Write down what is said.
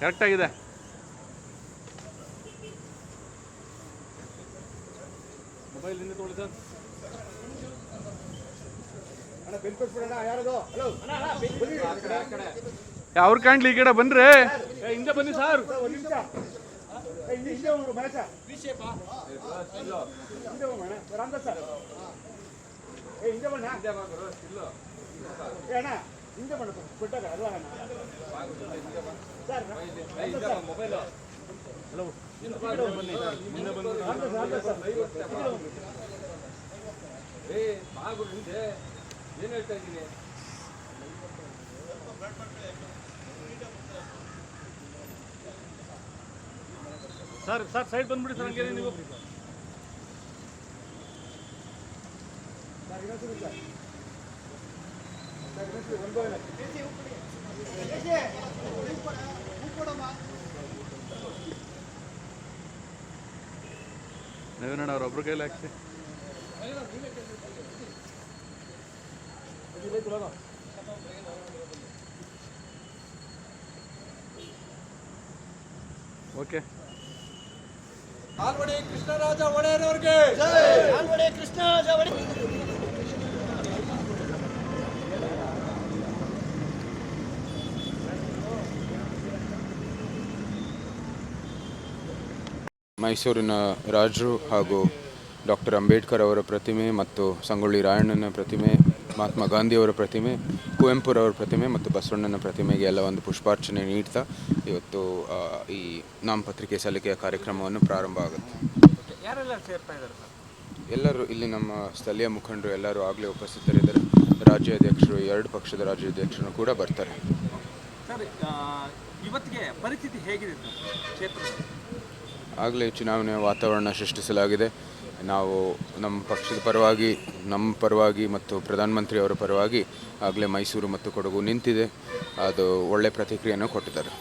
ಕರೆಕ್ಟಾಗಿದೆ. Mobile ಹಿಂದೆ ತೊಗೊಳ್ಳಿ sir. ಅವ್ರು ಕಾಣ್ಲಿ ಈ ಕಡೆ ಬನ್ರಿ. ಹಿಂದೆ ಬನ್ನಿ ಸರ್. ಏನು ಹೇಳ್ತಾ ಇದ್ದೀನಿ ಸರ್. ಸರ್ ಸೈಡ್ ಬಂದ್ಬಿಡಿ ಸರ್. ಹಂಗೆ ನೀವು ನವೀನಣ್ಣ ಅವ್ರ ಒಬ್ರು ಕೈಲಿ ಹಾಕ್ಸಿ. ಓಕೆ. ನಾಲ್ವಡಿ ಕೃಷ್ಣರಾಜ ಒಡೆಯರ್ ಅವರಿಗೆ ನಾಲ್ವಡಿ ಕೃಷ್ಣರಾಜ ಒಡೆಯರ್. ಮೈಸೂರಿನ ರಾಜರು ಹಾಗೂ ಡಾಕ್ಟರ್ ಅಂಬೇಡ್ಕರ್ ಅವರ ಪ್ರತಿಮೆ ಮತ್ತು ಸಂಗೊಳ್ಳಿ ರಾಯಣ್ಣನ ಪ್ರತಿಮೆ, ಮಹಾತ್ಮ ಗಾಂಧಿಯವರ ಪ್ರತಿಮೆ, ಕುವೆಂಪುರವರ ಪ್ರತಿಮೆ ಮತ್ತು ಬಸವಣ್ಣನ ಪ್ರತಿಮೆಗೆ ಎಲ್ಲ ಒಂದು ಪುಷ್ಪಾರ್ಚನೆ ನೀಡ್ತಾ ಇವತ್ತು ಈ ನಾಮಪತ್ರಿಕೆ ಸಲ್ಲಿಕೆಯ ಕಾರ್ಯಕ್ರಮವನ್ನು ಪ್ರಾರಂಭ ಆಗುತ್ತೆ. ಯಾರೆಲ್ಲ ಸೇರ್ತಾ ಇದ್ದಾರೆ ಸರ್? ಎಲ್ಲರೂ ಇಲ್ಲಿ ನಮ್ಮ ಸ್ಥಳೀಯ ಮುಖಂಡರು ಎಲ್ಲರೂ ಆಗಲೇ ಉಪಸ್ಥಿತರಿದ್ದಾರೆ. ರಾಜ್ಯಾಧ್ಯಕ್ಷರು, 2 ಪಕ್ಷದ ರಾಜ್ಯಾಧ್ಯಕ್ಷರು ಕೂಡ ಬರ್ತಾರೆ. ಸರ್, ಇವತ್ತಿಗೆ ಪರಿಸ್ಥಿತಿ ಹೇಗಿದೆ ಸರ್ ಕ್ಷೇತ್ರದಲ್ಲಿ? ಆಗಲೇ ಚುನಾವಣೆಯ ವಾತಾವರಣ ಸೃಷ್ಟಿಸಲಾಗಿದೆ. ನಾವು ನಮ್ಮ ಪರವಾಗಿ ಮತ್ತು ಪ್ರಧಾನಮಂತ್ರಿ ಅವರ ಪರವಾಗಿ ಆಗಲೇ ಮೈಸೂರು ಮತ್ತು ಕೊಡಗು ನಿಂತಿದೆ. ಅದು ಒಳ್ಳೆಯ ಪ್ರತಿಕ್ರಿಯೆಯನ್ನು ಕೊಟ್ಟಿದ್ದಾರೆ.